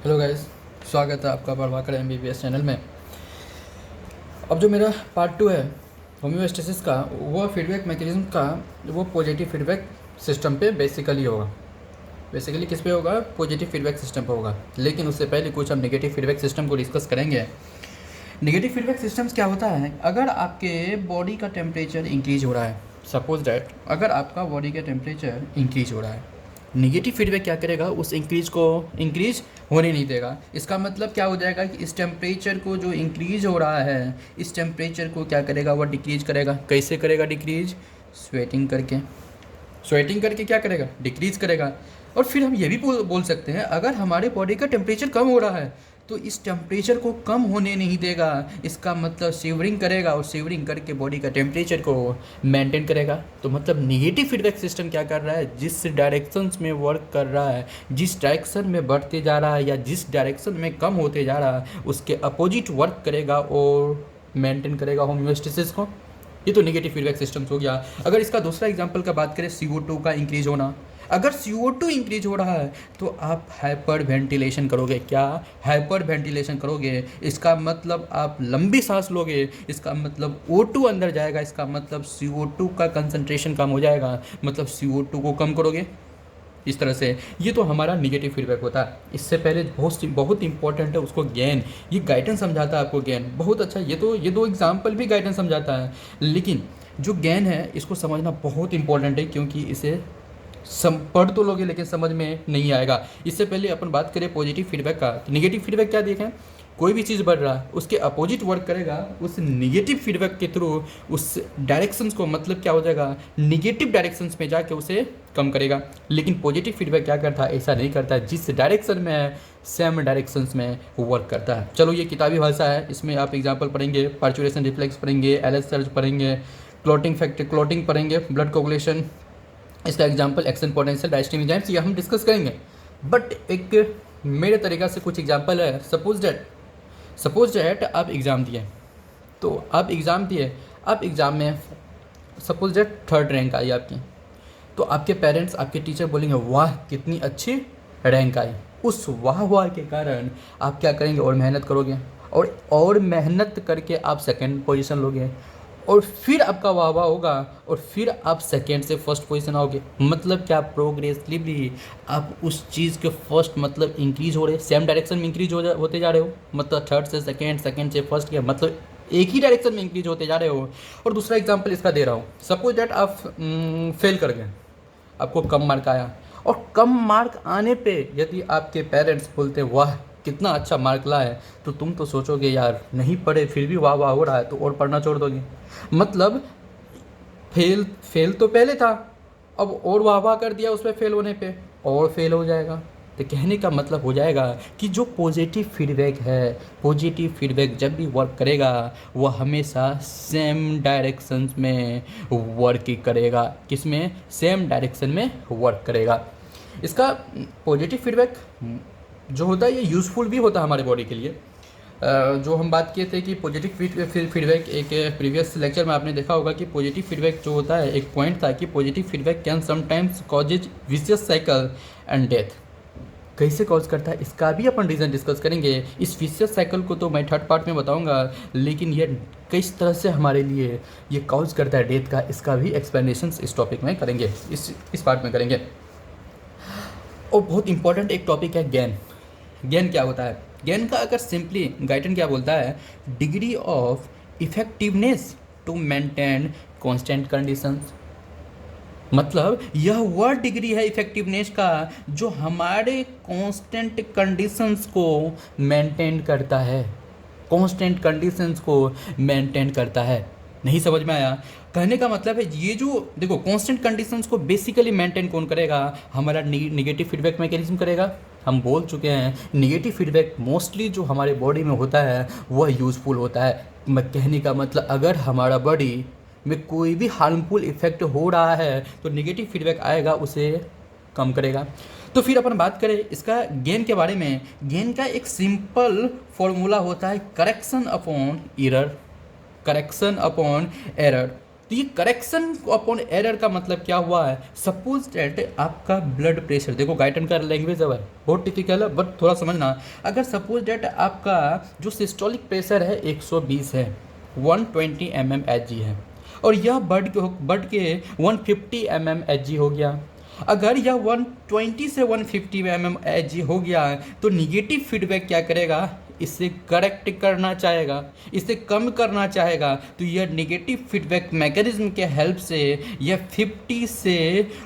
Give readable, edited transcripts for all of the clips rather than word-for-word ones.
Hello guys, स्वागत है आपका प्रभाकर MBBS चैनल में। अब जो मेरा पार्ट 2 है होम्योस्टेसिस का, वो फीडबैक मैकेनिज्म का, वो पॉजिटिव फीडबैक सिस्टम पे बेसिकली होगा। बेसिकली किस पे होगा? पॉजिटिव फीडबैक सिस्टम पे होगा। लेकिन उससे पहले कुछ हम नेगेटिव फीडबैक सिस्टम को डिस्कस करेंगे। नेगेटिव फीडबैक सिस्टम्स क्या होता है? अगर आपके बॉडी का टेम्परेचर इंक्रीज हो रहा है, सपोज डैट अगर आपका बॉडी का टेम्परेचर इंक्रीज हो रहा है, निगेटिव फीडबैक क्या करेगा? उस इंक्रीज को इंक्रीज होने नहीं देगा। इसका मतलब क्या हो जाएगा कि इस टेम्परेचर को जो इंक्रीज हो रहा है, इस टेम्परेचर को क्या करेगा? वह डिक्रीज करेगा। कैसे करेगा डिक्रीज? स्वेटिंग करके। स्वेटिंग करके क्या करेगा? डिक्रीज करेगा। और फिर हम ये भी बोल सकते हैं, अगर हमारे बॉडी का टेम्परेचर कम हो रहा है तो इस टेम्परेचर को कम होने नहीं देगा। इसका मतलब शिवरिंग करेगा, और शिवरिंग करके बॉडी का टेम्परेचर को मेंटेन करेगा। तो मतलब निगेटिव फीडबैक सिस्टम क्या कर रहा है? जिस डायरेक्शंस में वर्क कर रहा है, जिस डायरेक्शन में बढ़ते जा रहा है या जिस डायरेक्शन में कम होते जा रहा है, उसके अपोजिट वर्क करेगा और मेंटेन करेगा होम्योस्टेसिस को। ये तो नेगेटिव फीडबैक सिस्टम्स हो गया। अगर इसका दूसरा एग्जांपल का बात करें, CO2 का इंक्रीज होना। अगर CO2 इंक्रीज हो रहा है तो आप हाइपर वेंटिलेशन करोगे। क्या? हाइपर वेंटिलेशन करोगे। इसका मतलब आप लंबी सांस लोगे। इसका मतलब O2 अंदर जाएगा। इसका मतलब CO2 का कंसंट्रेशन कम हो जाएगा। मतलब CO2 को कम करोगे। इस तरह से ये तो हमारा निगेटिव फीडबैक होता है। इससे पहले बहुत इंपॉर्टेंट है उसको गेन। ये गाइडेंस समझाता है आपको, गेन बहुत अच्छा। ये दो एग्जाम्पल भी गाइडेंस समझाता है। लेकिन जो गेन है इसको समझना बहुत इंपॉर्टेंट है, क्योंकि इसे पढ़ तो लोगे लेकिन समझ में नहीं आएगा। इससे पहले अपन बात करें पॉजिटिव फीडबैक का। तो निगेटिव फीडबैक क्या देखें? कोई भी चीज़ बढ़ रहा है उसके अपोजिट वर्क करेगा उस निगेटिव फीडबैक के थ्रू। उस डायरेक्शंस को मतलब क्या हो जाएगा? निगेटिव डायरेक्शंस में जाके उसे कम करेगा। लेकिन पॉजिटिव फीडबैक क्या करता है? ऐसा नहीं करता है। जिस डायरेक्शन में है सेम डायरेक्शंस में वर्क करता है। चलो, ये किताबी भाषा है, इसमें आप एग्जाम्पल पढ़ेंगे, पार्चुरेशन रिफ्लेक्स पढ़ेंगे, एलएस सर्च पढ़ेंगे, क्लॉटिंग फैक्टर क्लॉटिंग पढ़ेंगे, ब्लड कोगुलेशन, इसका एग्जाम्पल एक्शन पोटेंशियल, डायस्ट्रीम एंजाइम्स, ये हम डिस्कस करेंगे। बट एक मेरे तरीक़ा से कुछ एग्जाम्पल है। सपोज डैट आप एग्ज़ाम दिए, तो आप एग्ज़ाम में सपोज डैट 3rd रैंक आई आपकी। तो आपके पेरेंट्स, आपके टीचर बोलेंगे वाह कितनी अच्छी रैंक आई। उस वाह वाह के कारण आप क्या करेंगे? और मेहनत करोगे, और मेहनत करके आप सेकंड पोजीशन लोगे, और फिर आपका वाह वाह होगा, और फिर आप सेकंड से फर्स्ट पोजीशन आओगे। मतलब क्या? प्रोग्रेसिवली आप उस चीज़ के फर्स्ट मतलब इंक्रीज हो रहे, सेम डायरेक्शन में इंक्रीज होते जा रहे हो। मतलब 3rd से सेकंड, सेकंड से फर्स्ट के मतलब एक ही डायरेक्शन में इंक्रीज होते जा रहे हो। और दूसरा एग्जांपल इसका दे रहा हूँ। सपोज डैट आप फेल कर गए, आपको कम मार्क आया, और कम मार्क आने पे यदि आपके पेरेंट्स बोलते वाह कितना अच्छा मार्क लाए, तो तुम तो सोचोगे यार नहीं पढ़े फिर भी वाह वाह हो रहा है, तो और पढ़ना छोड़ दोगे। मतलब फेल तो पहले था, अब और वाह वाह कर दिया उस पर फेल होने पे, और फेल हो जाएगा। तो कहने का मतलब हो जाएगा कि जो पॉजिटिव फीडबैक है, पॉजिटिव फीडबैक जब भी वर्क करेगा वह हमेशा सेम डायरेक्शंस में वर्क ही करेगा। किस में? सेम डायरेक्शन में वर्क करेगा। इसका पॉजिटिव फीडबैक जो होता है ये यूज़फुल भी होता है हमारे बॉडी के लिए। जो हम बात किए थे कि पॉजिटिव फीडबैक, एक प्रीवियस लेक्चर में आपने देखा होगा कि पॉजिटिव फीडबैक जो होता है, एक पॉइंट था कि positive feedback can sometimes causes vicious cycle and death. कैसे कॉज करता है इसका भी अपन रीज़न डिस्कस करेंगे। इस विशियस साइकिल को तो मैं 3rd पार्ट में बताऊंगा, लेकिन ये किस तरह से हमारे लिए ये कॉज करता है डेथ का, इसका भी एक्सप्लेनेशन इस टॉपिक में करेंगे, इस पार्ट में करेंगे। और बहुत इंपॉर्टेंट एक टॉपिक है गेन। गेन क्या होता है? गेन का अगर सिंपली गाइडेंस क्या बोलता है? Degree of effectiveness to maintain constant conditions. मतलब यह वह डिग्री है इफेक्टिवनेस का जो हमारे कांस्टेंट कंडीशंस को मेंटेन करता है, कांस्टेंट कंडीशंस को मेंटेन करता है। नहीं समझ में आया? कहने का मतलब है ये जो देखो कांस्टेंट कंडीशंस को बेसिकली मेंटेन कौन करेगा? हमारा निगेटिव फीडबैक मैकेनिज्म करेगा। हम बोल चुके हैं निगेटिव फीडबैक मोस्टली जो हमारे बॉडी में होता है वह यूज़फुल होता है। कहने का मतलब अगर हमारा बॉडी में कोई भी हार्मफुल इफेक्ट हो रहा है तो निगेटिव फीडबैक आएगा, उसे कम करेगा। तो फिर अपन बात करें इसका गेन के बारे में। गेन का एक सिंपल फॉर्मूला होता है correction upon error. Correction upon error. तो ये करेक्शन अपॉन एरर का मतलब क्या हुआ है, सपोज दैट आपका ब्लड प्रेशर, देखो गाइटन का लैंग्वेज है बहुत डिफिकल्ट है बट थोड़ा समझना, अगर सपोज दैट आपका जो सिस्टोलिक प्रेशर है 120 है, 120 mmHg है, और यह बढ़ के 150 mmHg हो गया। अगर यह 120 से 150 mmHg हो गया तो निगेटिव फीडबैक क्या करेगा, इसे करेक्ट करना चाहेगा, इसे कम करना चाहेगा। तो यह नेगेटिव फीडबैक मैकेनिज्म के हेल्प से यह 50 से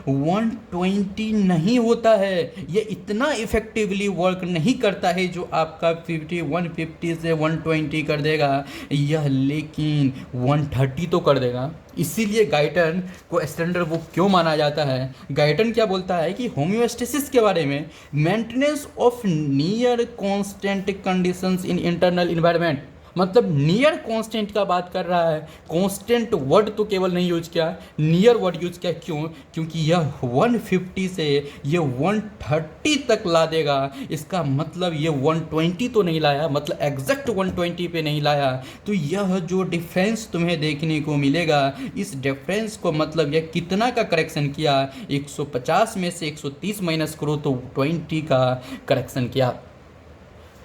120 नहीं होता है, यह इतना इफेक्टिवली वर्क नहीं करता है जो आपका 150 से 120 कर देगा, यह लेकिन 130 तो कर देगा। इसीलिए गाइटन को स्टैंडर्ड बुक क्यों माना जाता है। गाइटन क्या बोलता है कि होम्योस्टेसिस के बारे में, maintenance of near constant conditions in internal environment, मतलब नियर कांस्टेंट का बात कर रहा है। कांस्टेंट वर्ड तो केवल नहीं यूज किया, नियर वर्ड यूज किया। क्यों? क्योंकि यह 150 से ये 130 तक ला देगा। इसका मतलब ये 120 तो नहीं लाया, मतलब एग्जैक्ट 120 पे नहीं लाया। तो यह जो डिफरेंस तुम्हें देखने को मिलेगा, इस डिफरेंस को मतलब यह कितना का करेक्शन किया, 150 में से 130 माइनस करो तो 20 का करेक्शन किया।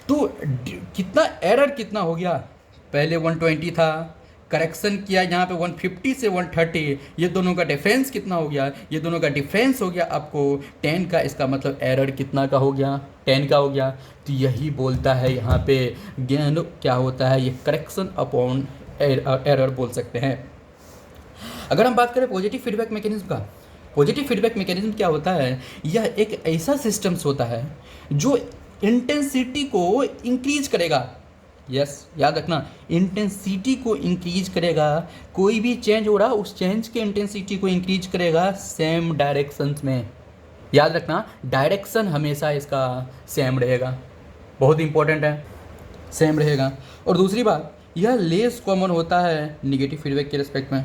तो कितना एरर कितना हो गया, पहले 120 था, करेक्शन किया यहाँ पे 150 से 130, ये दोनों का डिफरेंस कितना हो गया, ये दोनों का डिफरेंस हो गया आपको 10 का। इसका मतलब एरर कितना का हो गया, 10 का हो गया। तो यही बोलता है यहाँ पे गेन क्या होता है, ये करेक्शन अपॉन एरर बोल सकते हैं। अगर हम बात करें पॉजिटिव फीडबैक मैकेनिज्म का, पॉजिटिव फीडबैक मैकेनिज्म क्या होता है, यह एक ऐसा सिस्टम्स होता है जो इंटेंसिटी को इंक्रीज करेगा। यस, याद रखना, इंटेंसिटी को इंक्रीज करेगा। कोई भी चेंज हो रहा, उस चेंज के इंटेंसिटी को इंक्रीज करेगा सेम डायरेक्शंस में। याद रखना, डायरेक्शन हमेशा इसका सेम रहेगा, बहुत इंपॉर्टेंट है, सेम रहेगा। और दूसरी बात, यह लेस कॉमन होता है निगेटिव फीडबैक के रिस्पेक्ट में,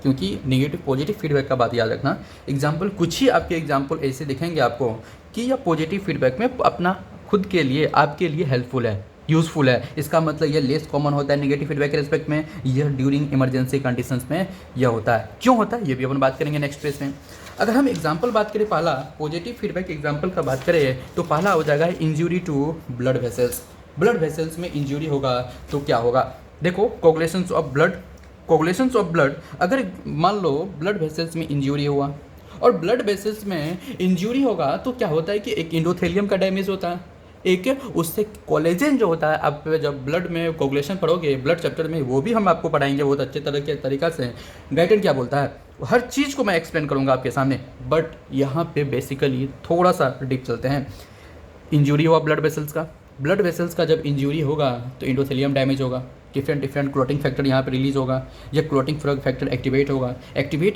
क्योंकि नेगेटिव पॉजिटिव फीडबैक का बात याद रखना। एग्जाम्पल कुछ ही आपके एग्जाम्पल ऐसे दिखेंगे आपको कि यह पॉजिटिव फीडबैक में अपना खुद के लिए, आपके लिए हेल्पफुल है, यूज़फुल है। इसका मतलब यह लेस कॉमन होता है नेगेटिव फीडबैक के रिस्पेक्ट में, यह ड्यूरिंग इमरजेंसी कंडीशंस में यह होता है। क्यों होता है ये भी अपन बात करेंगे नेक्स्ट पेज में। अगर हम एग्जाम्पल बात करें, पहला पॉजिटिव फीडबैक एग्जाम्पल का बात करें तो पहला हो जाएगा injury to blood vessels. Blood vessels में इंजरी होगा तो क्या होगा, देखो कोगुलेशंस ऑफ ब्लड, अगर मान लो ब्लड वेसल्स में इंजरी हुआ और ब्लड वेसल्स में इंजरी होगा तो क्या होता है कि एक एंडोथेलियम का डैमेज होता है, एक उससे कोलेजन जो होता है, आप जब ब्लड में कोगुलेशन पढ़ोगे ब्लड चैप्टर में, वो भी हम आपको पढ़ाएंगे बहुत अच्छे तरह के तरीक़ा से। गाइडन क्या बोलता है, हर चीज़ को मैं एक्सप्लेन करूँगा आपके सामने, बट यहाँ पे बेसिकली थोड़ा सा डीप चलते हैं। इंजरी हुआ ब्लड वेसल्स का जब इंजरी होगा तो एंडोथेलियम डैमेज होगा, डिफरेंट क्लोटिंग फैक्टर यहाँ पे रिलीज़ होगा, यह क्लोटिंग फैक्टर एक्टिवेट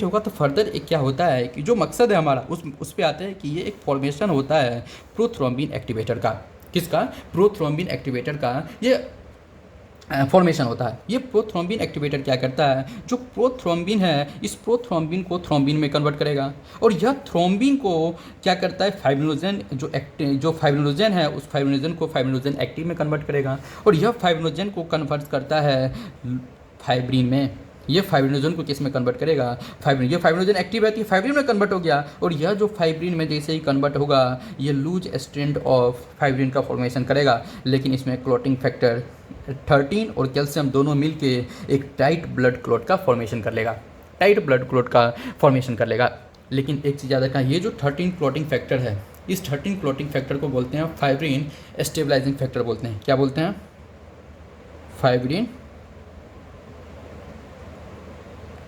होगा तो फर्दर एक क्या होता है कि जो मकसद है हमारा उस पे आते हैं कि ये एक फॉर्मेशन होता है प्रोथ्रोम्बिन एक्टिवेटर का। किसका? प्रोथ्रोम्बिन एक्टिवेटर का ये फॉर्मेशन होता है। ये प्रोथ्रोम्बिन एक्टिवेटर क्या करता है, जो प्रोथ्रोम्बिन है इस प्रोथ्रोम्बिन को थ्रोम्बिन में कन्वर्ट करेगा, और यह थ्रोम्बिन को क्या करता है, फाइब्रिनोजन जो फाइब्रिनोजन है उस फाइब्रिनोजन को फाइब्रिनोजन एक्टिव में कन्वर्ट करेगा, और यह फाइब्रिनोजन को कन्वर्ट करता है फाइब्रिन में। ये फाइब्रिनोजन को किस में कन्वर्ट करेगा, फाइब्रिन। ये फाइब्रिनोजन एक्टिव रहती है, फाइब्रिन में कन्वर्ट हो गया, और यह जो फाइब्रिन में जैसे ही कन्वर्ट होगा ये लूज स्ट्रैंड ऑफ फाइब्रिन का फॉर्मेशन करेगा, लेकिन इसमें क्लोटिंग फैक्टर 13 और कैल्शियम दोनों मिलके एक टाइट ब्लड क्लॉट का फॉर्मेशन कर लेगा, लेकिन एक चीज़ याद रखना, ये जो 13 क्लॉटिंग फैक्टर है, इस 13 क्लॉटिंग फैक्टर को बोलते हैं फाइब्रिन स्टेबलाइजिंग फैक्टर बोलते हैं। क्या बोलते हैं? फाइब्रिन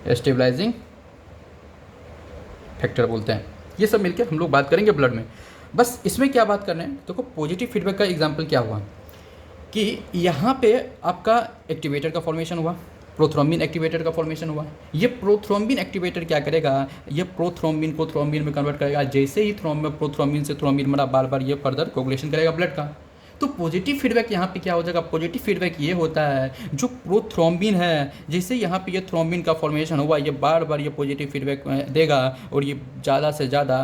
स्टेबलाइजिंग फैक्टर बोलते हैं। ये सब मिलकर हम लोग बात करेंगे ब्लड में। बस इसमें क्या बात कर रहे हैं, देखो पॉजिटिव फीडबैक का एग्जांपल क्या हुआ कि यहाँ पे आपका एक्टिवेटर का फॉर्मेशन हुआ, प्रोथ्रोम्बिन एक्टिवेटर का फॉर्मेशन हुआ। ये प्रोथ्रोम्बिन एक्टिवेटर क्या करेगा, ये प्रोथ्रोम्बिन को थ्रोम्बिन में कन्वर्ट करेगा। जैसे ही प्रोथ्रोम्बिन से थ्रोम्बिन बना, बार बार ये फर्दर कोगुलेशन करेगा ब्लड का। तो पॉजिटिव फीडबैक यहाँ पे क्या हो जाएगा, पॉजिटिव फीडबैक ये होता है जो प्रोथ्रोम्बिन है, जैसे यहाँ पे ये थ्रोम्बिन का फॉर्मेशन हुआ, ये बार बार ये पॉजिटिव फीडबैक देगा और ये ज़्यादा से ज़्यादा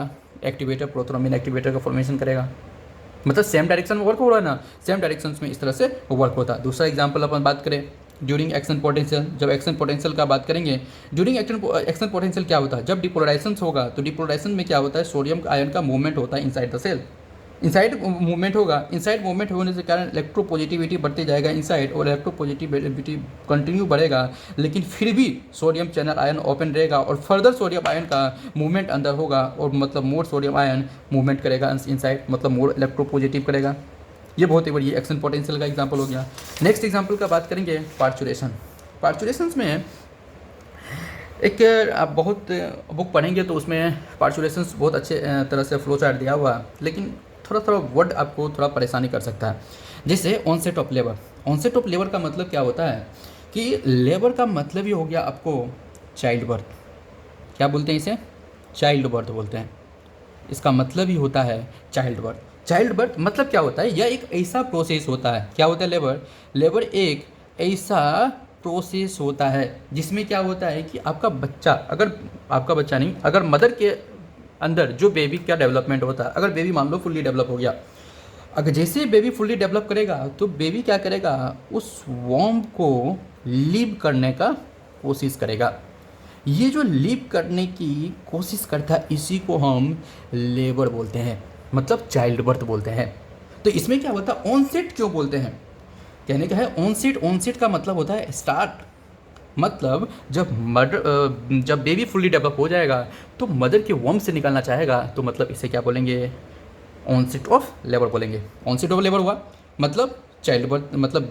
एक्टिवेटर प्रोथ्रोम्बिन एक्टिवेटर का फॉर्मेशन करेगा। मतलब सेम डायरेक्शन में वर्क हो रहा है ना, सेम डायरेक्शन में इस तरह से वर्क होता है। दूसरा एग्जाम्पल अपन बात करें, ड्यूरिंग एक्शन पोटेंशियल, जब एक्शन पोटेंशियल का बात करेंगे, ड्यूरिंग एक्शन पोटेंशियल क्या होता है, जब डिपोलराइजेशन होगा तो डिपोलराइजेशन में क्या होता है, सोडियम आयन का मूवमेंट होता है inside the cell, inside movement होगा, इनसाइड मूवमेंट होने से कारण इलेक्ट्रोपॉजिटिविटी बढ़ती जाएगा इनसाइड, और इलेक्ट्रोपॉजिटिविटी कंटिन्यू बढ़ेगा, लेकिन फिर भी सोडियम चैनल आयन ओपन रहेगा और फर्दर सोडियम आयन का मूवमेंट अंदर होगा, और मतलब मोर सोडियम आयन मूवमेंट करेगा इनसाइड, मतलब मोर इलेक्ट्रोपॉजिटिव करेगा। ये बहुत ही बड़ी एक्शन पोटेंशियल का एग्जांपल हो गया। नेक्स्ट एग्जांपल का बात करेंगे पार्चुरेशन। पार्चुरेशंस में एक आप बहुत बुक पढ़ेंगे तो उसमें पार्चुरेशंस बहुत अच्छे तरह से फ्लो चार्ट दिया हुआ है, लेकिन थोड़ा वर्ड आपको थोड़ा परेशानी कर सकता है। जैसे onset of labour, onset of labour का मतलब क्या होता है कि लेबर का मतलब ही हो गया आपको चाइल्ड बर्थ। क्या बोलते हैं इसे, चाइल्ड बर्थ बोलते हैं, इसका मतलब ही होता है चाइल्ड बर्थ। चाइल्ड बर्थ मतलब क्या होता है, यह एक ऐसा प्रोसेस होता है, क्या होता है लेबर एक ऐसा प्रोसेस होता है जिसमें क्या होता है कि आपका बच्चा, अगर आपका बच्चा नहीं, अगर मदर के अंदर जो बेबी का डेवलपमेंट होता है, अगर बेबी मान लो फुल्ली डेवलप हो गया, अगर जैसे बेबी फुल्ली डेवलप करेगा तो बेबी क्या करेगा, उस वॉर्म को लीव करने का कोशिश करेगा। ये जो लीव करने की कोशिश करता है इसी को हम लेबर बोलते हैं, मतलब चाइल्ड बर्थ बोलते हैं। तो इसमें क्या होता है, ऑनसेट क्यों बोलते हैं, कहने का है ऑनसेट का मतलब होता है स्टार्ट, मतलब जब बेबी फुल्ली डेवलप हो जाएगा तो मदर के वॉर्म से निकलना चाहेगा, तो मतलब इसे क्या बोलेंगे, ऑनसेट ऑफ लेबर बोलेंगे। ऑनसेट ऑफ लेबर हुआ मतलब चाइल्ड बर्थ, मतलब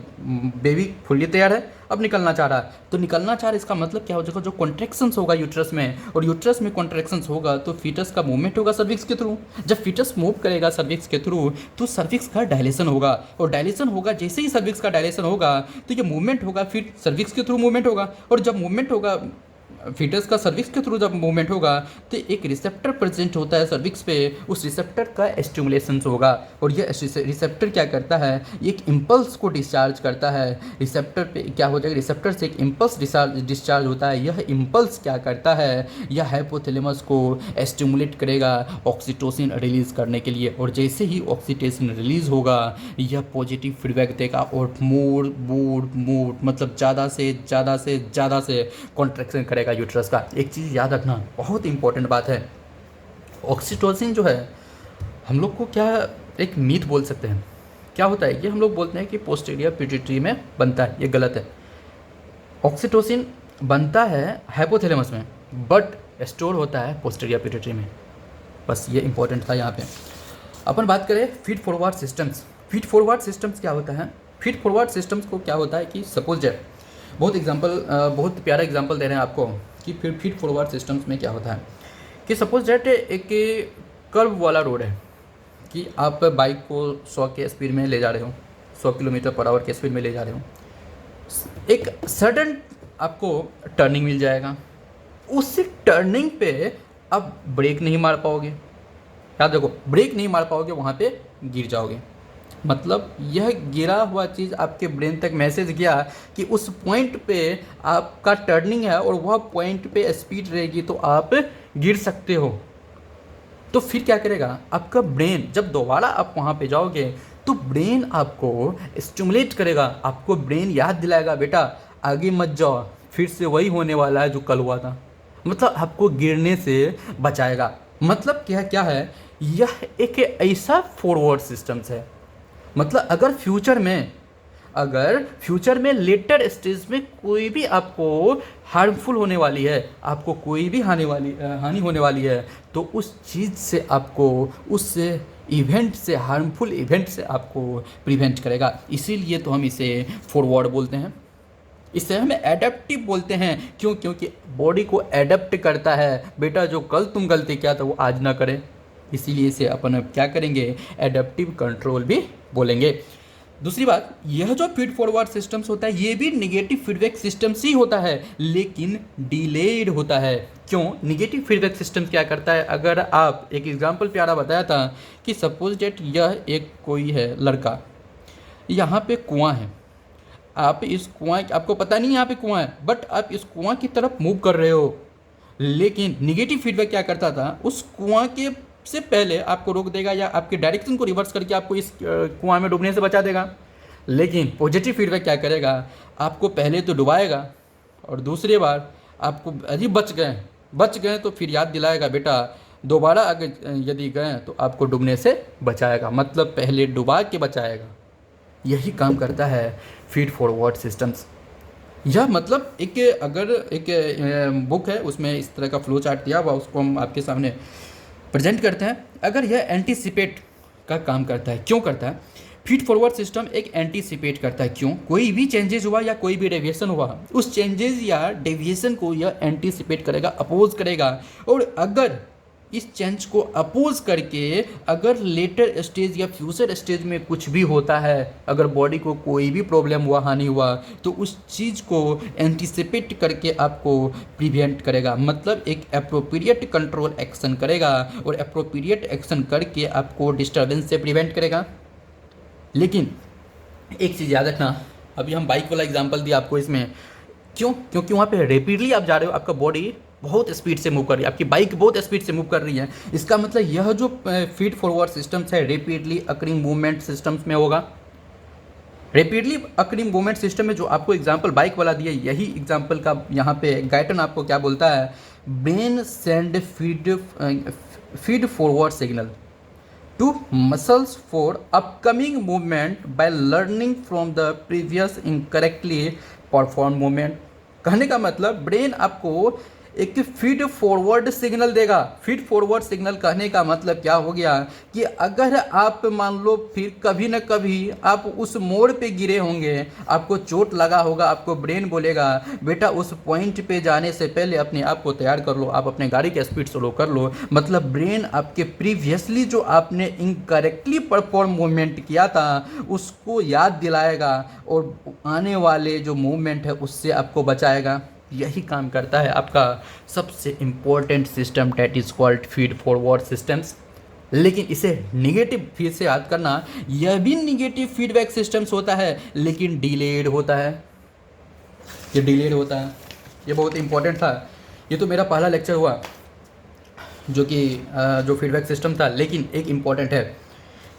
बेबी फुल्ली तैयार है, अब निकलना चाह रहा है, तो निकलना चाह रहा है इसका मतलब क्या हो जाएगा, जो कॉन्ट्रैक्शंस होगा यूट्रस में, और यूट्रस में कॉन्ट्रैक्शंस होगा तो फीटस का मूवमेंट होगा सर्विक्स के थ्रू। जब फीटस मूव करेगा सर्विक्स के थ्रू तो सर्विक्स का डायलेशन होगा, और डायलेशन होगा, जैसे ही सर्विक्स का डायलेशन होगा तो ये मूवमेंट होगा, फिर सर्विक्स के थ्रू मूवमेंट होगा, और जब मूवमेंट होगा फीटस का सर्विक्स के थ्रू जब मूवमेंट होगा तो एक रिसेप्टर प्रेजेंट होता है सर्विक्स पे, उस रिसेप्टर का स्टिमुलेशन होगा, और ये रिसेप्टर क्या करता है, एक इम्पल्स को डिस्चार्ज करता है। रिसेप्टर पे क्या हो जाएगा, रिसेप्टर से एक इम्पल्स डिस्चार्ज होता है, यह इम्पल्स क्या करता है, यह हाइपोथैलेमस को स्टिमुलेट करेगा ऑक्सीटोसिन रिलीज करने के लिए, और जैसे ही ऑक्सीटोसिन रिलीज होगा यह पॉजिटिव फीडबैक देगा, और मोर मतलब ज़्यादा से कॉन्ट्रैक्शन करेगा यूट्रस का। एक चीज़ याद रखना, बहुत इंपॉर्टेंट बात है, ऑक्सीटोसिन जो है हम लोग को क्या एक मीथ बोल सकते हैं, क्या होता है, ये हम लोग बोलते हैं कि पोस्टीरियर पिट्यूटरी में बनता है, ये गलत है। ऑक्सीटोसिन बनता है हाइपोथैलेमस में, बट स्टोर होता है पोस्टीरियर पिट्यूटरी में, बस ये इंपॉर्टेंट था यहाँ पे। अपन बात करें feed forward systems. Feed forward systems क्या होता है, फीड फॉरवर्ड सिस्टम्स को क्या होता है कि सपोज दैट, बहुत प्यारा एग्जांपल दे रहे हैं आपको कि फिर फीड फॉरवर्ड सिस्टम्स में क्या होता है कि सपोज दैट एक कर्व वाला रोड है, कि आप बाइक को 100 के स्पीड में ले जा रहे हो, 100 किलोमीटर पर आवर के स्पीड में ले जा रहे हो, एक सडन आपको टर्निंग मिल जाएगा, उस टर्निंग पे आप ब्रेक नहीं मार पाओगे, याद रखो ब्रेक नहीं मार पाओगे, वहाँ पे गिर जाओगे। मतलब यह गिरा हुआ चीज़ आपके ब्रेन तक मैसेज गया कि उस पॉइंट पे आपका टर्निंग है और वह पॉइंट पे स्पीड रहेगी तो आप गिर सकते हो। तो फिर क्या करेगा आपका ब्रेन, जब दोबारा आप वहाँ पे जाओगे तो ब्रेन आपको स्टिमुलेट करेगा, आपको ब्रेन याद दिलाएगा बेटा आगे मत जाओ, फिर से वही होने वाला है जो कल हुआ था, मतलब आपको गिरने से बचाएगा। मतलब क्या है, यह एक ऐसा फॉरवर्ड सिस्टम्स है, मतलब अगर फ्यूचर में लेटर स्टेज में कोई भी आपको हार्मफुल होने वाली है, आपको कोई भी हानि होने वाली है, तो उस चीज़ से आपको, उस इवेंट से, हार्मफुल इवेंट से आपको प्रिवेंट करेगा। इसीलिए तो हम इसे फॉरवर्ड बोलते हैं, इसे हम एडेप्टिव बोलते हैं। क्यों? क्योंकि बॉडी को एडेप्ट करता है, बेटा जो कल तुम गलती किया था वो आज ना करे, इसीलिए इसे अपन अब क्या करेंगे, एडेप्टिव कंट्रोल भी बोलेंगे। दूसरी बात, यह जो फीड फॉरवर्ड सिस्टम्स होता है ये भी निगेटिव फीडबैक सिस्टम्स ही होता है, लेकिन डिलेड होता है। क्यों? निगेटिव फीडबैक सिस्टम क्या करता है, अगर आप एक एग्जांपल प्यारा बताया था कि सपोज डेट यह एक कोई है लड़का, यहाँ पे कुआं है, आप इस कुआं, आपको पता नहीं यहाँ पे कुआं है, बट आप इस कुआं की तरफ मूव कर रहे हो, लेकिन निगेटिव फीडबैक क्या करता था, उस कुआं के से पहले आपको रोक देगा या आपके डायरेक्शन को रिवर्स करके आपको इस कुआं में डूबने से बचा देगा। लेकिन पॉजिटिव फीडबैक क्या करेगा, आपको पहले तो डुबाएगा और दूसरी बार आपको अरे बच गए तो फिर याद दिलाएगा बेटा दोबारा अगर यदि गए तो आपको डूबने से बचाएगा, मतलब पहले डुबा के बचाएगा। यही काम करता है फीड फॉरवर्ड सिस्टम्स। यह मतलब अगर एक बुक है उसमें इस तरह का फ्लो चार्ट दिया हुआ, उसको हम आपके सामने प्रेजेंट करते हैं। अगर यह एंटीसिपेट का काम करता है, क्यों करता है? फीड फॉरवर्ड सिस्टम एक एंटीसिपेट करता है। क्यों? कोई भी चेंजेस हुआ या कोई भी डेविएशन हुआ, उस चेंजेस या डेविएशन को यह एंटीसिपेट करेगा, अपोज करेगा। और अगर इस चेंज को अपोज करके अगर लेटर स्टेज या फ्यूचर स्टेज में कुछ भी होता है, अगर बॉडी को कोई भी प्रॉब्लम हुआ, हानि हुआ, तो उस चीज़ को एंटीसिपेट करके आपको प्रिवेंट करेगा, मतलब एक अप्रोप्रिएट कंट्रोल एक्शन करेगा और अप्रोप्रिएट एक्शन करके आपको डिस्टर्बेंस से प्रिवेंट करेगा। लेकिन एक चीज़ याद रखना, अभी हम बाइक वाला एग्जांपल दिया आपको, इसमें क्यों? क्योंकि वहाँ पे रैपिडली आप जा रहे हो, आपका बॉडी बहुत स्पीड से मूव कर रही है, आपकी बाइक बहुत स्पीड से मूव कर रही है। इसका मतलब यह जो फीड फॉरवर्ड सिस्टम्स है रैपिडली अकरिंग मूवमेंट सिस्टम्स में होगा। रैपिडली अकरिंग मूवमेंट सिस्टम में जो आपको एग्जांपल बाइक वाला दिया, यही एग्जांपल का यहाँ पे गाइटन आपको क्या बोलता है, brain send feed forward signal to muscles for upcoming movement by learning from the previous incorrectly performed movement। कहने का मतलब ब्रेन आपको एक फीड फॉरवर्ड सिग्नल देगा। फीड फॉरवर्ड सिग्नल कहने का मतलब क्या हो गया कि अगर आप मान लो फिर कभी न कभी आप उस मोड़ पे गिरे होंगे, आपको चोट लगा होगा, आपको ब्रेन बोलेगा बेटा उस पॉइंट पे जाने से पहले अपने आप को तैयार कर लो, आप अपने गाड़ी की स्पीड स्लो कर लो। मतलब ब्रेन आपके प्रीवियसली जो आपने इनकरेक्टली परफॉर्म मूवमेंट किया था उसको याद दिलाएगा और आने वाले जो मूवमेंट है उससे आपको बचाएगा। यही काम करता है आपका सबसे important system, that is called feed forward systems. लेकिन इसे निगेटिव फिर से याद करना, यह भी निगेटिव फीडबैक सिस्टम्स होता है लेकिन डिलेड होता है। ये डिलेड होता है, ये बहुत इंपॉर्टेंट था। ये तो मेरा पहला लेक्चर हुआ जो कि जो फीडबैक सिस्टम था, लेकिन एक इम्पॉर्टेंट है।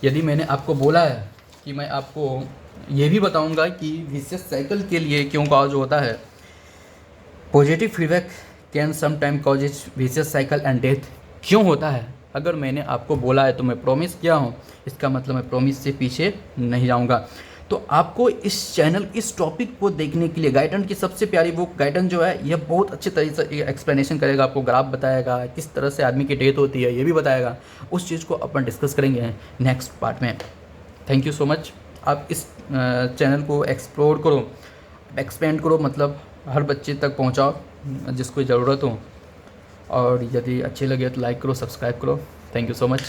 यदि मैंने आपको बोला है कि मैं आपको ये भी बताऊंगा कि विशियस साइकिल के लिए क्यों कॉज होता है, positive feedback can sometime causes vicious cycle and death क्यों होता है। अगर मैंने आपको बोला है तो मैं प्रॉमिस किया हूँ, इसका मतलब मैं प्रॉमिस से पीछे नहीं जाऊँगा। तो आपको इस चैनल, इस टॉपिक को देखने के लिए गाइडन की सबसे प्यारी बुक, गाइडन जो है यह बहुत अच्छे तरीके से एक्सप्लेनेशन करेगा, आपको ग्राफ बताएगा, किस तरह से आदमी की डेथ होती है ये भी बताएगा। उस चीज़ को अपन डिस्कस करेंगे नेक्स्ट पार्ट में। Thank you so much. आप इस चैनल को एक्सप्लोर करो, एक्सपेंड करो, मतलब हर बच्चे तक पहुंचाओ जिसको ज़रूरत हो, और यदि अच्छे लगे तो लाइक करो, सब्सक्राइब करो। Thank you so much.